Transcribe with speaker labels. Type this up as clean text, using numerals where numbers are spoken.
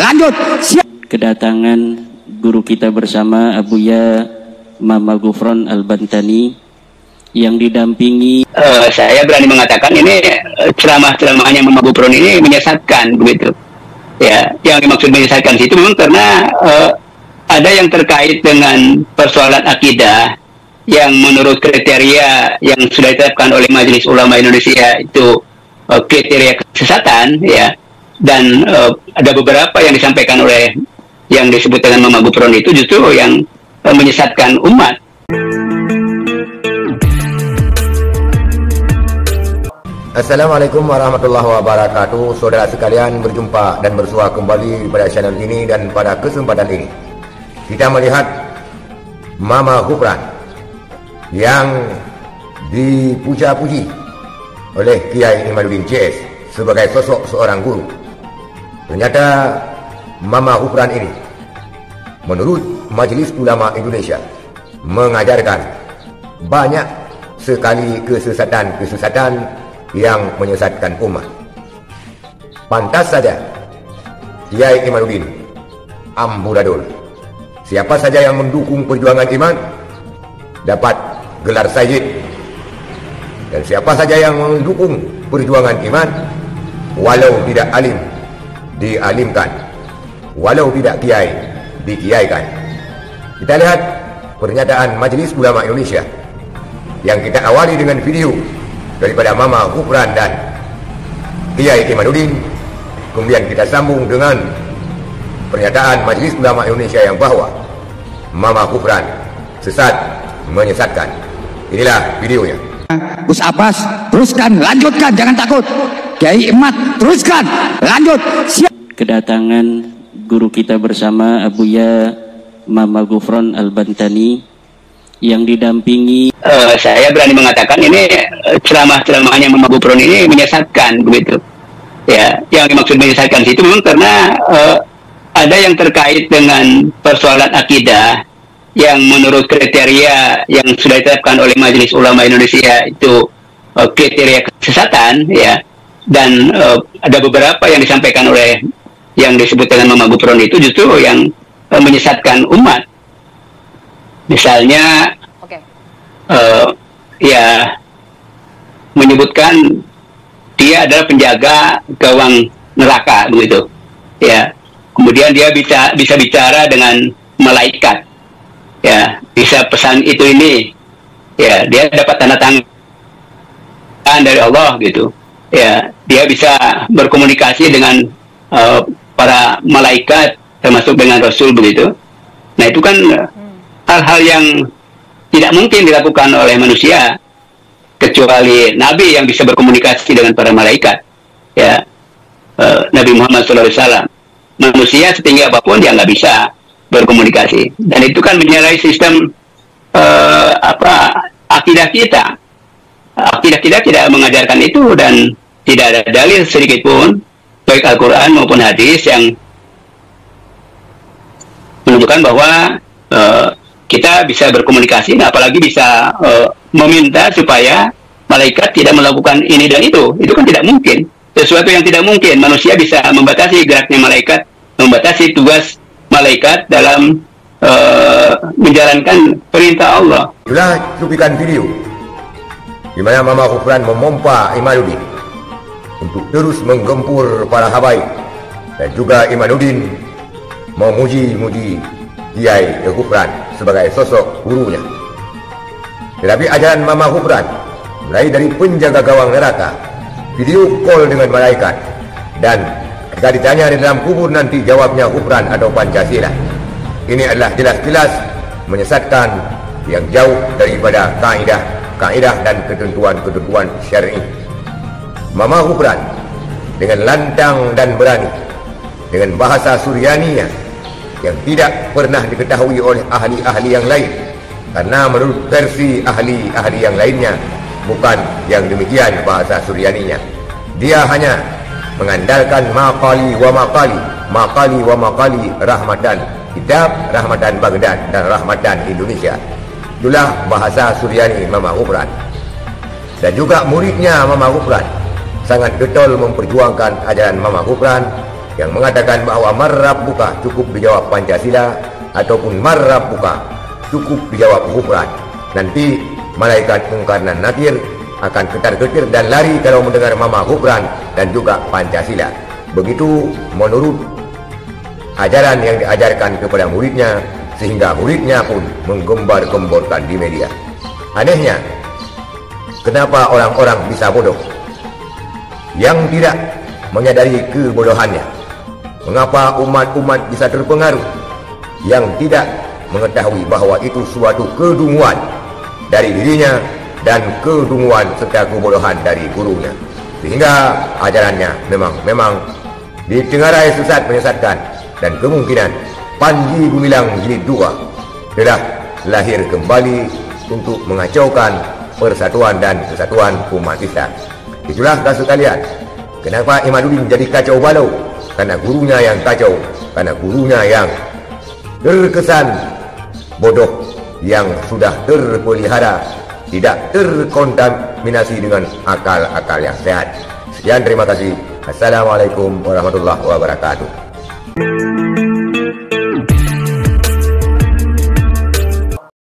Speaker 1: Lanjut. Siap.
Speaker 2: Kedatangan guru kita bersama Abuya Mama Gufron Al-Bantani yang didampingi.
Speaker 3: Saya berani mengatakan ini ceramah-ceramahnya Mama Gufron ini menyesatkan begitu. Ya, yang dimaksud menyesatkan itu memang karena ada yang terkait dengan persoalan akidah yang menurut kriteria yang sudah ditetapkan oleh Majelis Ulama Indonesia itu kriteria kesesatan, ya. Dan ada beberapa yang disampaikan oleh yang disebut dengan Mama Gufron itu justru yang menyesatkan umat.
Speaker 4: Assalamualaikum warahmatullahi wabarakatuh. Saudara sekalian, berjumpa dan bersua kembali pada channel ini. Dan pada kesempatan ini kita melihat Mama Gufron yang dipuja-puji oleh Kiai Imaduddin CS sebagai sosok seorang guru. Ternyata Mama Gufron ini menurut Majelis Ulama Indonesia mengajarkan banyak sekali kesesatan-kesesatan yang menyesatkan umat. Pantas saja Kiai Imaduddin amburadul, siapa saja yang mendukung perjuangan iman dapat gelar sayyid, dan siapa saja yang mendukung perjuangan iman walau tidak alim dialimkan, walau tidak kiai dikiaikan. Kita lihat pernyataan Majelis Ulama Indonesia yang kita awali dengan video daripada Mama Gufron dan Kiai Imaduddin, kemudian kita sambung dengan pernyataan Majelis Ulama Indonesia yang bahwa Mama Gufron sesat, menyesatkan. Inilah videonya.
Speaker 1: Gus Abbas, teruskan, lanjutkan, jangan takut. Kiai Imad, teruskan, lanjut. Siap.
Speaker 2: Kedatangan guru kita bersama Abuya Mama Gufron Al-Bantani yang didampingi.
Speaker 3: Saya berani mengatakan ini ceramah-ceramahnya Mama Gufron ini menyesatkan begitu. Ya, yang dimaksud menyesatkan itu memang karena ada yang terkait dengan persoalan akidah yang menurut kriteria yang sudah ditetapkan oleh Majelis Ulama Indonesia itu kriteria kesesatan, ya. Dan ada beberapa yang disampaikan oleh yang disebut dengan Mama Gufron itu justru yang menyesatkan umat. Misalnya, ya, menyebutkan dia adalah penjaga gawang neraka begitu, ya. Kemudian dia bisa bicara dengan malaikat, ya, bisa pesan itu ini, ya, dia dapat tanda tangan dari Allah gitu, ya, dia bisa berkomunikasi dengan para malaikat termasuk dengan Rasul begitu. Nah, itu kan hal-hal yang tidak mungkin dilakukan oleh manusia kecuali Nabi yang bisa berkomunikasi dengan para malaikat, ya. Nabi Muhammad SAW, manusia setinggi apapun dia nggak bisa berkomunikasi, dan itu kan menyalahi sistem akidah kita. Akidah kita tidak mengajarkan itu, dan tidak ada dalil sedikit pun baik Al-Quran maupun hadis yang menunjukkan bahwa kita bisa berkomunikasi, apalagi bisa meminta supaya malaikat tidak melakukan ini dan itu. Itu kan tidak mungkin. Sesuatu yang tidak mungkin. Manusia bisa membatasi geraknya malaikat, membatasi tugas malaikat dalam menjalankan perintah Allah.
Speaker 4: Itulah cuplikan video di mana Mama Gufron memompa Imaduddin untuk terus menggempur para habaib, dan juga Imaduddin memuji-muji Kiai Gufron sebagai sosok gurunya. Tetapi ajaran Mama Gufron mulai dari penjaga gawang neraka, video call dengan malaikat, dan jika ditanya di dalam kubur nanti jawabnya Gufron atau Pancasila. Ini adalah jelas-jelas menyesatkan yang jauh daripada kaidah dan ketentuan-ketentuan syar'i. Mama Gufron dengan lantang dan berani, dengan bahasa Suryaninya yang tidak pernah diketahui oleh ahli-ahli yang lain, karena menurut versi ahli-ahli yang lainnya bukan yang demikian bahasa Suryaninya. Dia hanya mengandalkan maqali wa maqali rahmatan kitab, rahmatan Baghdad, dan rahmatan Indonesia. Itulah bahasa Suryani Mama Gufron. Dan juga muridnya Mama Gufron sangat getol memperjuangkan ajaran Mama Gufron yang mengatakan bahwa marrabbuka cukup dijawab Pancasila ataupun marrabbuka cukup dijawab Ghufran. Nanti malaikat Munkar dan Nakir akan ketar-ketir dan lari kalau mendengar Mama Ghufran dan juga Pancasila. Begitu menurut ajaran yang diajarkan kepada muridnya, sehingga muridnya pun menggembar-gemborkan di media. Anehnya, kenapa orang-orang bisa bodoh yang tidak menyadari kebodohannya? Mengapa umat-umat bisa terpengaruh yang tidak mengetahui bahwa itu suatu kedunguan dari dirinya dan kedunguan serta kebodohan dari gurunya, sehingga ajarannya memang ditengarai sesat menyesatkan, dan kemungkinan Panji Gumilang Jilid 2 telah lahir kembali untuk mengacaukan persatuan dan kesatuan umat Islam. Itulah kasus kalian. Kenapa Imaduddin jadi kacau balau? Karena gurunya yang kacau, karena gurunya yang terkesan bodoh, yang sudah terpelihara, tidak terkontaminasi dengan akal-akal yang sehat. Sekian, terima kasih. Assalamualaikum warahmatullahi wabarakatuh.